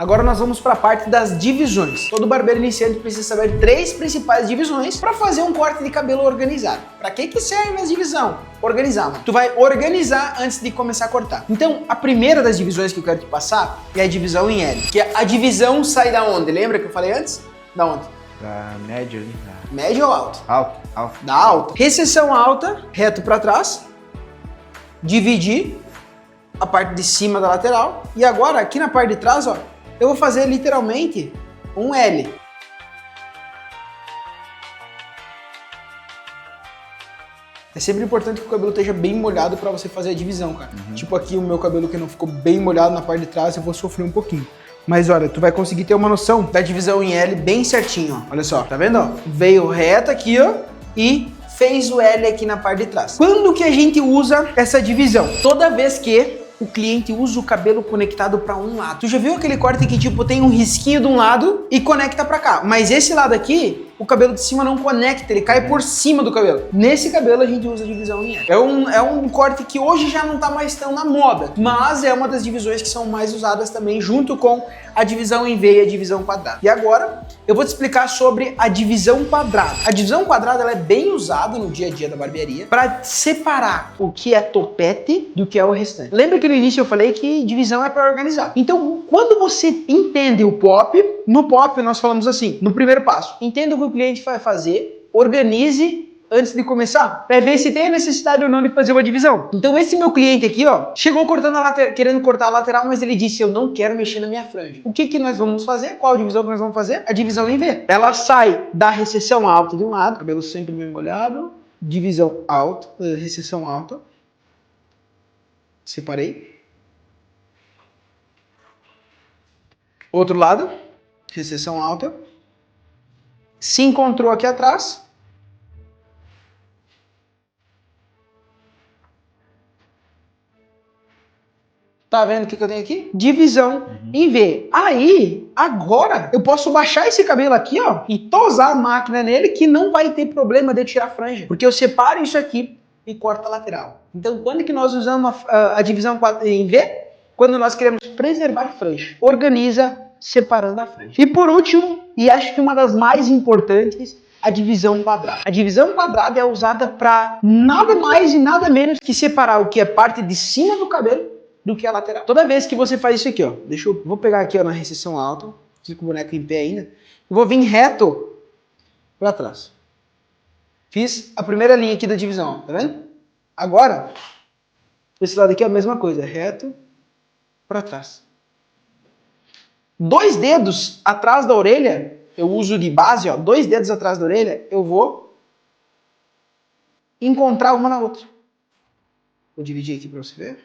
Agora nós vamos para a parte das divisões. Todo barbeiro iniciante precisa saber 3 principais divisões para fazer um corte de cabelo organizado. Para que serve as divisões? Organizar, mano. Tu vai organizar antes de começar a cortar. Então, a primeira das divisões que eu quero te passar é a divisão em L. Que a divisão sai da onde? Lembra que eu falei antes? Da onde? Da média ali. Média ou alta? Alto. Da alta. Recessão alta, reto para trás. Dividir a parte de cima da lateral. E agora, aqui na parte de trás, ó, eu vou fazer literalmente um L. É sempre importante que o cabelo esteja bem molhado para você fazer a divisão, cara. Tipo aqui o meu cabelo que não ficou bem molhado na parte de trás, eu vou sofrer um pouquinho. Mas olha, tu vai conseguir ter uma noção da divisão em L bem certinho, ó. Olha só, tá vendo, ó? Veio reto aqui, ó, e fez o L aqui na parte de trás. Quando que a gente usa essa divisão? Toda vez que o cliente usa o cabelo conectado para um lado. Tu já viu aquele corte que tipo tem um risquinho de um lado e conecta para cá, mas esse lado aqui, o cabelo de cima não conecta, ele cai por cima do cabelo. Nesse cabelo a gente usa a divisão em L. É um corte que hoje já não tá mais tão na moda, mas é uma das divisões que são mais usadas também, junto com a divisão em V e a divisão quadrada. E agora eu vou te explicar sobre a divisão quadrada. A divisão quadrada ela é bem usada no dia a dia da barbearia para separar o que é topete do que é o restante. Lembra que no início eu falei que divisão é para organizar. Então, quando você entende o pop, no pop nós falamos assim, no primeiro passo, entenda o que o cliente vai fazer, organize antes de começar, para ver se tem a necessidade ou não de fazer uma divisão. Então esse meu cliente aqui, ó, chegou cortando a lateral, querendo cortar a lateral, mas ele disse, eu não quero mexer na minha franja. O que que nós vamos fazer? Qual divisão que nós vamos fazer? A divisão em V. Ela sai da recessão alta de um lado, cabelo sempre bem molhado, divisão alta, recessão alta, separei. Outro lado, recessão alta, se encontrou aqui atrás, tá vendo o que eu tenho aqui? Divisão em V. Aí, agora, eu posso baixar esse cabelo aqui, ó, e tosar a máquina nele que não vai ter problema de eu tirar a franja. Porque eu separo isso aqui e corto a lateral. Então, quando que nós usamos a divisão em V? Quando nós queremos preservar a franja. Organiza separando a franja. E por último, e acho que uma das mais importantes, a divisão quadrada. A divisão quadrada é usada para nada mais e nada menos que separar o que é parte de cima do cabelo do que a lateral. Toda vez que você faz isso aqui, ó, vou pegar aqui, ó, na recessão alta, fico com o boneco em pé ainda, eu vou vir reto para trás. Fiz a primeira linha aqui da divisão, tá vendo? Agora, esse lado aqui é a mesma coisa, reto para trás. 2 dedos atrás da orelha, eu uso de base, ó, 2 dedos atrás da orelha, eu vou encontrar uma na outra. Vou dividir aqui para você ver.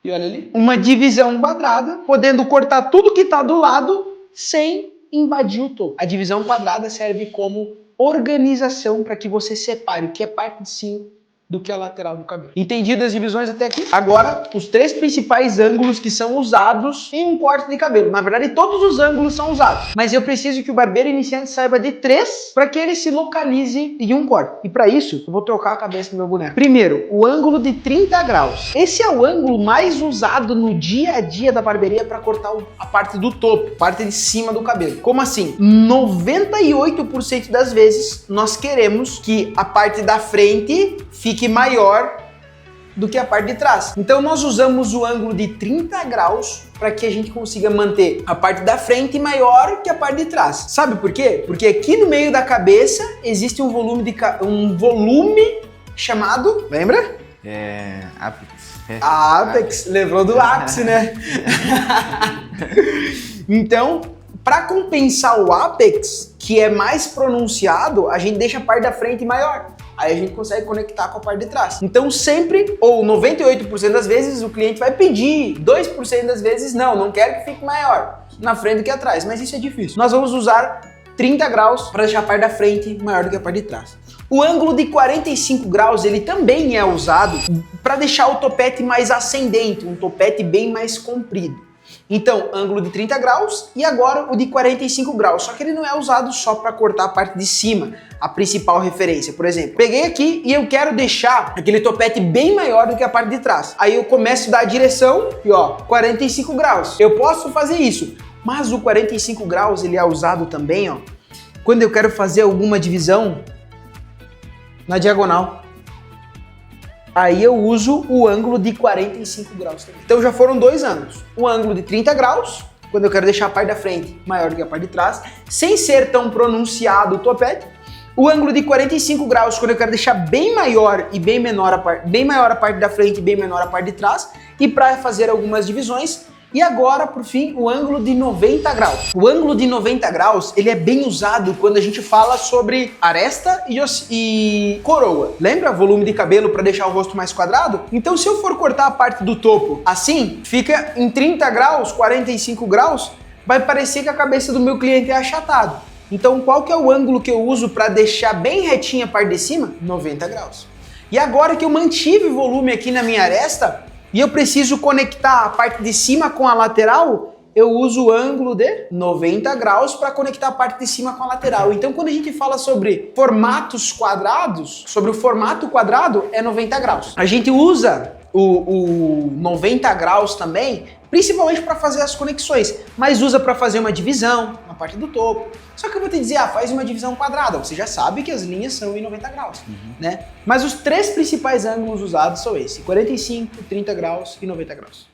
E olha ali, uma divisão quadrada, podendo cortar tudo que está do lado sem invadir o topo. A divisão quadrada serve como organização para que você separe o que é parte de cima do que é a lateral do cabelo. Entendido as divisões até aqui? Agora, os 3 principais ângulos que são usados em um corte de cabelo. Na verdade, todos os ângulos são usados. Mas eu preciso que o barbeiro iniciante saiba de 3 para que ele se localize em um corte. E para isso, eu vou trocar a cabeça do meu boneco. Primeiro, o ângulo de 30 graus. Esse é o ângulo mais usado no dia a dia da barbearia para cortar a parte do topo, parte de cima do cabelo. Como assim? 98% das vezes, nós queremos que a parte da frente fique maior do que a parte de trás. Então nós usamos o ângulo de 30 graus para que a gente consiga manter a parte da frente maior que a parte de trás. Sabe por quê? Porque aqui no meio da cabeça existe um volume chamado, lembra? Apex. A Apex, lembrou do ápice, né? Então, para compensar o Apex, que é mais pronunciado, a gente deixa a parte da frente maior. Aí a gente consegue conectar com a parte de trás. Então sempre, ou 98% das vezes, o cliente vai pedir, 2% das vezes não quero que fique maior na frente do que atrás, mas isso é difícil. Nós vamos usar 30 graus para deixar a parte da frente maior do que a parte de trás. O ângulo de 45 graus, ele também é usado para deixar o topete mais ascendente, um topete bem mais comprido. Então, ângulo de 30 graus e agora o de 45 graus. Só que ele não é usado só para cortar a parte de cima, a principal referência. Por exemplo, peguei aqui e eu quero deixar aquele topete bem maior do que a parte de trás. Aí eu começo a dar a direção e ó, 45 graus. Eu posso fazer isso, mas o 45 graus ele é usado também, ó, quando eu quero fazer alguma divisão na diagonal. Aí eu uso o ângulo de 45 graus também. Então já foram dois ângulos. O ângulo de 30 graus, quando eu quero deixar a parte da frente maior do que a parte de trás, sem ser tão pronunciado o topete. O ângulo de 45 graus, quando eu quero deixar bem maior e bem menor bem maior a parte da frente e bem menor a parte de trás. E para fazer algumas divisões. E agora, por fim, o ângulo de 90 graus. O ângulo de 90 graus, ele é bem usado quando a gente fala sobre aresta e coroa. Lembra? Volume de cabelo para deixar o rosto mais quadrado? Então, se eu for cortar a parte do topo assim, fica em 30 graus, 45 graus, vai parecer que a cabeça do meu cliente é achatada. Então, qual que é o ângulo que eu uso para deixar bem retinha a parte de cima? 90 graus. E agora que eu mantive volume aqui na minha aresta, e eu preciso conectar a parte de cima com a lateral, eu uso o ângulo de 90 graus para conectar a parte de cima com a lateral. Então, quando a gente fala sobre formatos quadrados, sobre o formato quadrado, é 90 graus. A gente usa o 90 graus também, principalmente para fazer as conexões, mas usa para fazer uma divisão na parte do topo. Só que eu vou te dizer, faz uma divisão quadrada, você já sabe que as linhas são em 90 graus, né? Mas os três principais ângulos usados são esse, 45, 30 graus e 90 graus.